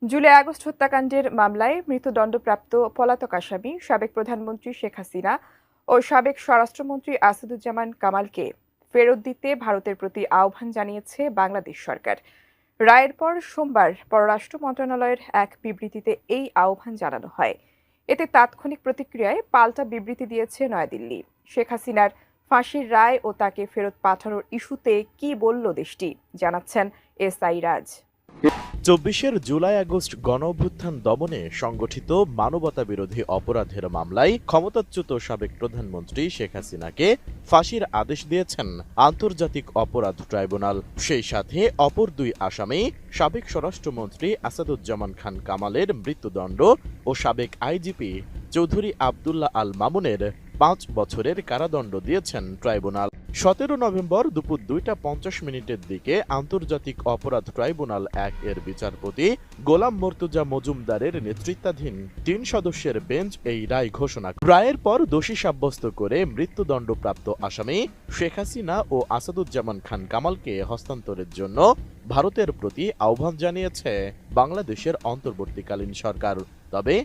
July August হত্যাকাণ্ডের মামলায় মৃত্যুদণ্ডপ্রাপ্ত পলাতক আসামি সাবেক প্রধানমন্ত্রী শেখ হাসিনা ও সাবেক স্বরাষ্ট্রমন্ত্রী আসাদুজ্জামান কামালকে ফেরত দিতে ভারতের প্রতি আহ্বান জানিয়েছে বাংলাদেশ সরকার। রায়ের পর সোমবার পররাষ্ট্র মন্ত্রণালয়ের এক বিবৃতিতে এই আহ্বান জানানো হয়। এতে তাৎক্ষণিক প্রতিক্রিয়ায় পাল্টা বিবৃতি দিয়েছে নয়াদিল্লি। শেখ হাসিনার ফাঁসির রায় ও তাকে ফেরত পাঠানোর ইস্যুতে কি বলল দেশটি, জানাচ্ছেন এসআই রাজ। ২৪ জুলাই আগস্ট গণঅভ্যুত্থান দমনে সংগঠিত মানবতাবিরোধী অপরাধের মামলায় ক্ষমতাচ্যুত সাবেক প্রধানমন্ত্রী শেখ হাসিনাকে ফাঁসির আদেশ দিয়েছেন আন্তর্জাতিক অপরাধ ট্রাইব্যুনাল। সেই সাথে অপর দুই আসামি সাবেক স্বরাষ্ট্রমন্ত্রী আসাদুজ্জামান খান কামালের মৃত্যুদণ্ড ও সাবেক আইজিপি চৌধুরী আবদুল্লাহ আল মামুনের ৫ বছরের কারাদণ্ড দিয়েছেন ট্রাইব্যুনাল। ১৭ নভেম্বর দুপুর ২টা ৫০ দিকে আন্তর্জাতিক অপরাধ ট্রাইব্যুনাল ১ এর বিচারপতি গোলাম মর্তুজা মজুমদারের নেতৃত্বাধীন ৩ সদস্যের বেঞ্চ এই রায় ঘোষণা করে। রায়ের পর দোষী সাব্যস্ত করে মৃত্যুদণ্ডপ্রাপ্ত আসামি শেখ হাসিনা ও আসাদুজ্জামান খান কামালকে হস্তান্তরের জন্য ভারতের প্রতি আহ্বান জানিয়েছে বাংলাদেশের অন্তর্বর্তীকালীন সরকার। তবে